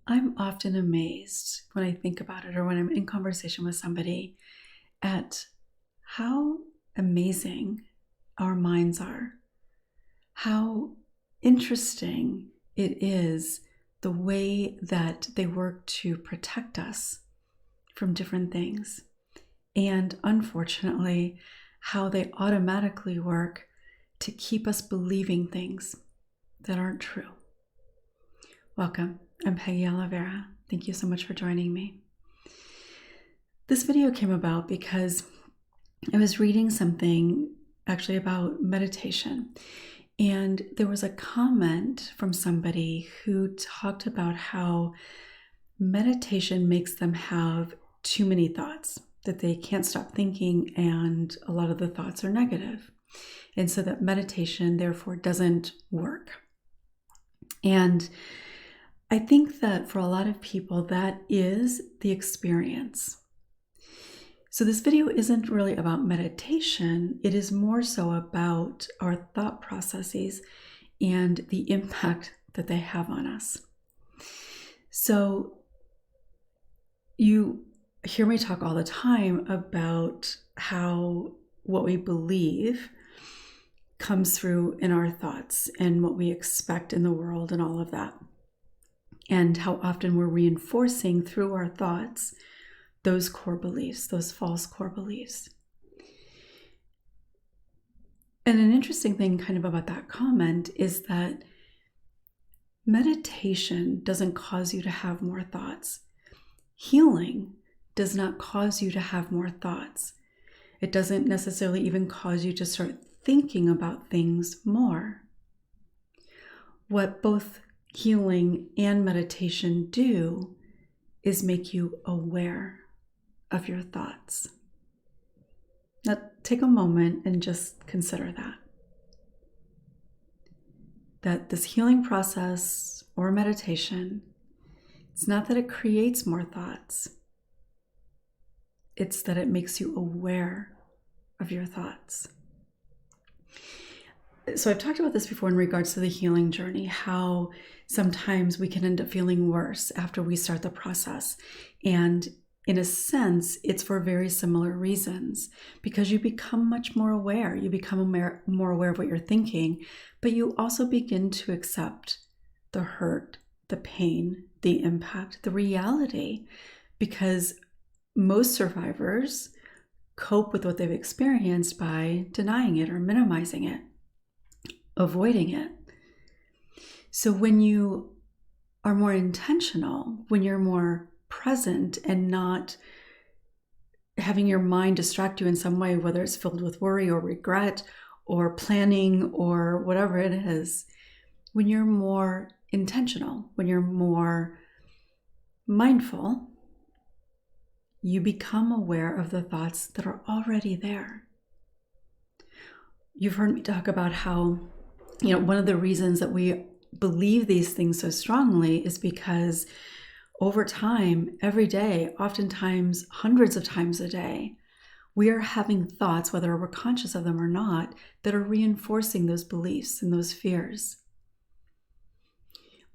I'm often amazed when I think about it or when I'm in conversation with somebody at how amazing our minds are, how interesting it is the way that they work to protect us from different things, and unfortunately, how they automatically work to keep us believing things that aren't true. Welcome. I'm Peggy Oliveira. Thank you so much for joining me. This video came about because I was reading something actually about meditation, and there was a comment from somebody who talked about how meditation makes them have too many thoughts, that they can't stop thinking, and a lot of the thoughts are negative, and so that meditation therefore doesn't work. And I think that for a lot of people, that is the experience. So this video isn't really about meditation. It is more so about our thought processes and the impact that they have on us. So you hear me talk all the time about how what we believe comes through in our thoughts and what we expect in the world and all of that. And how often we're reinforcing through our thoughts those core beliefs, those false core beliefs. And an interesting thing kind of about that comment is that meditation doesn't cause you to have more thoughts. Healing does not cause you to have more thoughts. It doesn't necessarily even cause you to start thinking about things more. What both healing and meditation do is make you aware of your thoughts. Now, take a moment and just consider that. That this healing process or meditation, it's not that it creates more thoughts. It's that it makes you aware of your thoughts. So I've talked about this before in regards to the healing journey, how sometimes we can end up feeling worse after we start the process. And in a sense, it's for very similar reasons, because you become much more aware. You become more aware of what you're thinking, but you also begin to accept the hurt, the pain, the impact, the reality, because most survivors cope with what they've experienced by denying it or minimizing it, avoiding it. So when you are more intentional, when you're more present and not having your mind distract you in some way, whether it's filled with worry or regret or planning or whatever it is, when you're more intentional, when you're more mindful, you become aware of the thoughts that are already there. You've heard me talk about how, one of the reasons that we believe these things so strongly is because over time, every day, oftentimes hundreds of times a day, we are having thoughts, whether we're conscious of them or not, that are reinforcing those beliefs and those fears.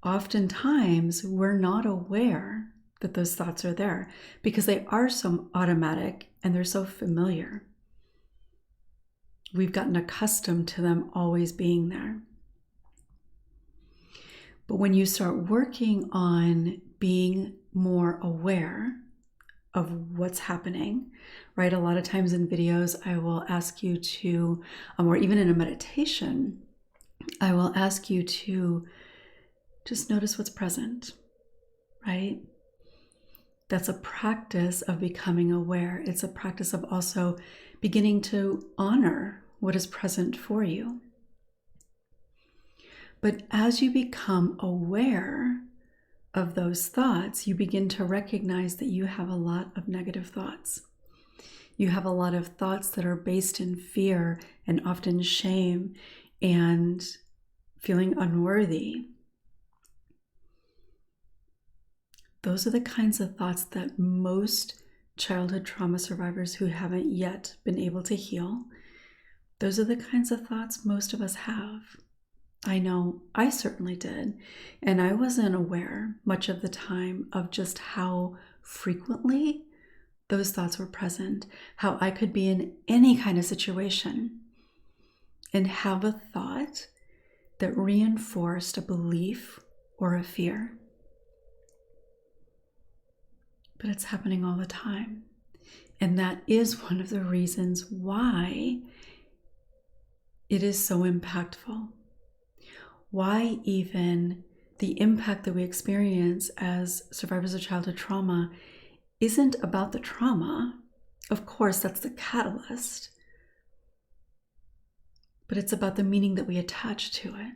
Oftentimes, we're not aware that those thoughts are there because they are so automatic and they're so familiar. We've gotten accustomed to them always being there. But when you start working on being more aware of what's happening, right? A lot of times in videos, I will ask you to, or even in a meditation, I will ask you to just notice what's present, right? That's a practice of becoming aware. It's a practice of also beginning to honor what is present for you. But as you become aware of those thoughts, you begin to recognize that you have a lot of negative thoughts. You have a lot of thoughts that are based in fear and often shame and feeling unworthy. Those are the kinds of thoughts that most childhood trauma survivors who haven't yet been able to heal, those are the kinds of thoughts most of us have. I know I certainly did. And I wasn't aware much of the time of just how frequently those thoughts were present, how I could be in any kind of situation and have a thought that reinforced a belief or a fear. But it's happening all the time. And that is one of the reasons why it is so impactful. Why even the impact that we experience as survivors of childhood trauma isn't about the trauma. Of course, that's the catalyst. But it's about the meaning that we attach to it.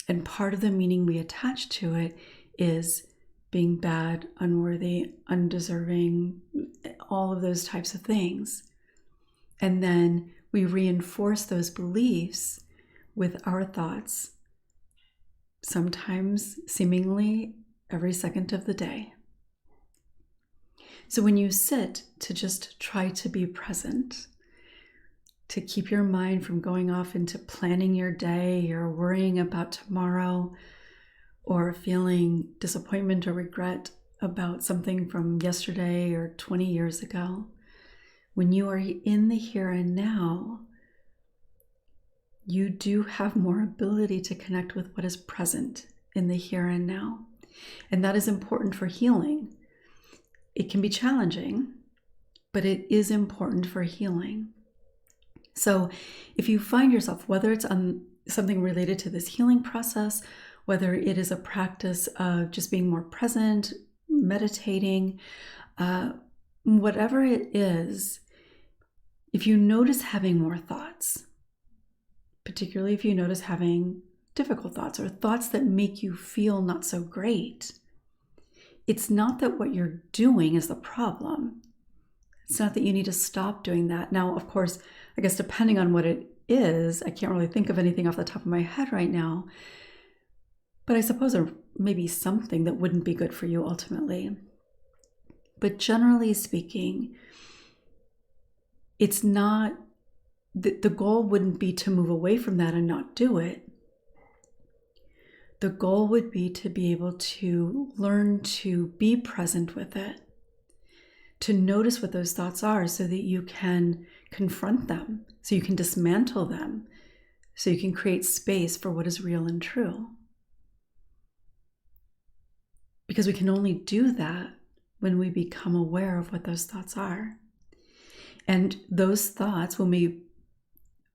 And part of the meaning we attach to it is being bad, unworthy, undeserving, all of those types of things. And then we reinforce those beliefs with our thoughts, sometimes seemingly every second of the day. So when you sit to just try to be present, to keep your mind from going off into planning your day or worrying about tomorrow or feeling disappointment or regret about something from yesterday or 20 years ago, when you are in the here and now, you do have more ability to connect with what is present in the here and now. And that is important for healing. It can be challenging, but it is important for healing. So if you find yourself, whether it's on something related to this healing process, whether it is a practice of just being more present, meditating, whatever it is, if you notice having more thoughts, particularly if you notice having difficult thoughts or thoughts that make you feel not so great, it's not that what you're doing is the problem. It's not that you need to stop doing that. Now, of course, I guess depending on what it is, I can't really think of anything off the top of my head right now, but I suppose there may be something that wouldn't be good for you ultimately. But generally speaking, it's not, the goal wouldn't be to move away from that and not do it. The goal would be to be able to learn to be present with it, to notice what those thoughts are so that you can confront them, so you can dismantle them, so you can create space for what is real and true. Because we can only do that when we become aware of what those thoughts are. And those thoughts,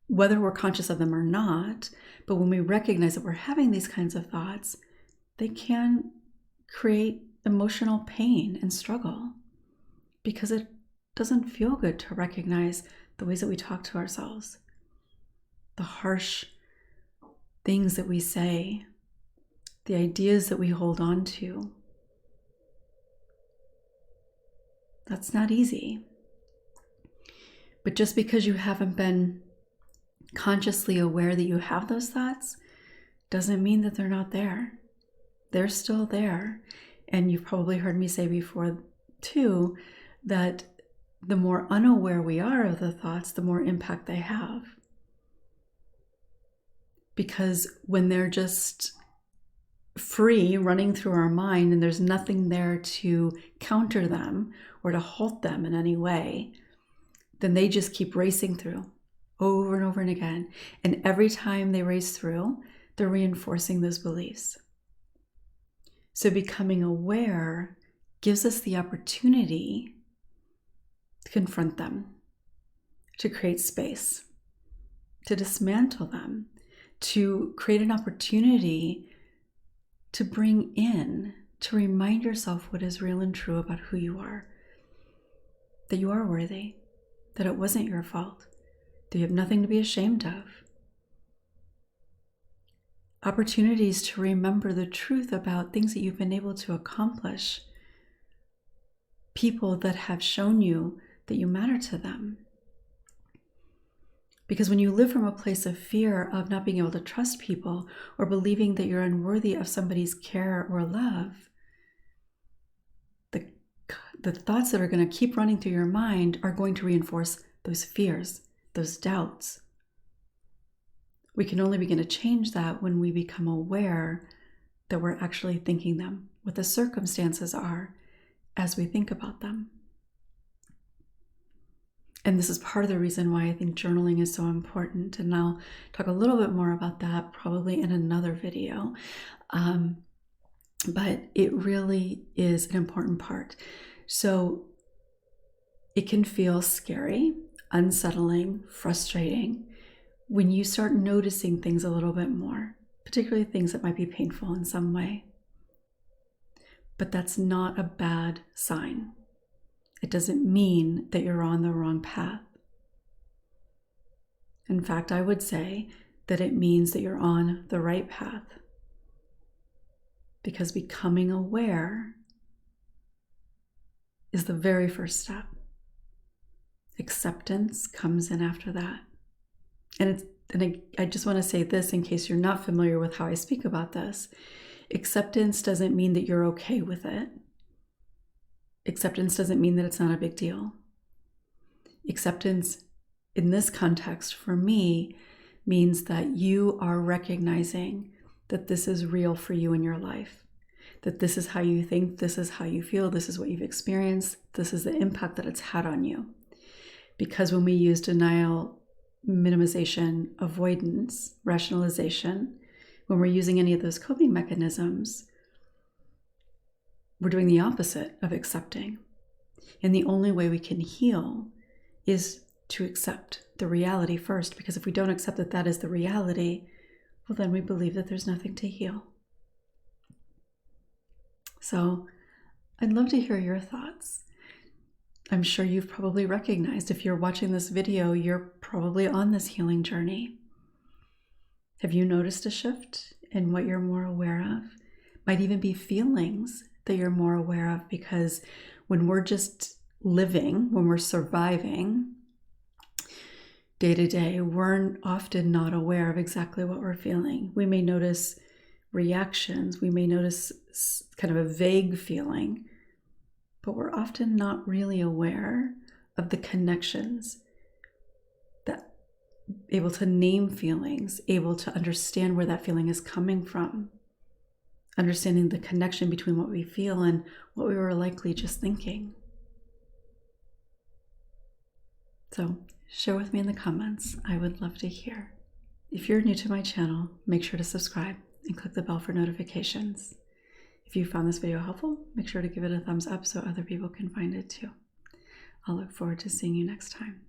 whether we're conscious of them or not, but when we recognize that we're having these kinds of thoughts, they can create emotional pain and struggle because it doesn't feel good to recognize the ways that we talk to ourselves, the harsh things that we say, the ideas that we hold on to. That's not easy. But just because you haven't been consciously aware that you have those thoughts doesn't mean that they're not there. They're still there. And you've probably heard me say before too, that the more unaware we are of the thoughts, the more impact they have. Because when they're just free running through our mind and there's nothing there to counter them or to halt them in any way, then they just keep racing through over and over and again. And every time they race through, they're reinforcing those beliefs. So becoming aware gives us the opportunity to confront them, to create space, to dismantle them, to create an opportunity to bring in, to remind yourself what is real and true about who you are, that you are worthy, that it wasn't your fault, that you have nothing to be ashamed of. Opportunities to remember the truth about things that you've been able to accomplish, people that have shown you that you matter to them. Because when you live from a place of fear of not being able to trust people or believing that you're unworthy of somebody's care or love, the thoughts that are going to keep running through your mind are going to reinforce those fears, those doubts. We can only begin to change that when we become aware that we're actually thinking them, what the circumstances are as we think about them. And this is part of the reason why I think journaling is so important. And I'll talk a little bit more about that probably in another video. But it really is an important part. So it can feel scary, unsettling, frustrating when you start noticing things a little bit more, particularly things that might be painful in some way. But that's not a bad sign. It doesn't mean that you're on the wrong path. In fact, I would say that it means that you're on the right path. Because becoming aware is the very first step. Acceptance comes in after that. And I just want to say this in case you're not familiar with how I speak about this. Acceptance doesn't mean that you're okay with it. Acceptance doesn't mean that it's not a big deal. Acceptance in this context for me means that you are recognizing that this is real for you in your life, that this is how you think, this is how you feel, this is what you've experienced, this is the impact that it's had on you. Because when we use denial, minimization, avoidance, rationalization, when we're using any of those coping mechanisms, we're doing the opposite of accepting. And the only way we can heal is to accept the reality first, because if we don't accept that that is the reality, well, then we believe that there's nothing to heal. So I'd love to hear your thoughts. I'm sure you've probably recognized, if you're watching this video, you're probably on this healing journey. Have you noticed a shift in what you're more aware of? Might even be feelings that you're more aware of, because when we're just living, when we're surviving day to day, we're often not aware of exactly what we're feeling. We may notice reactions, we may notice kind of a vague feeling, but we're often not really aware of the connections, that able to name feelings, able to understand where that feeling is coming from, understanding the connection between what we feel and what we were likely just thinking. So share with me in the comments. I would love to hear. If you're new to my channel, make sure to subscribe and click the bell for notifications. If you found this video helpful, make sure to give it a thumbs up so other people can find it too. I'll look forward to seeing you next time.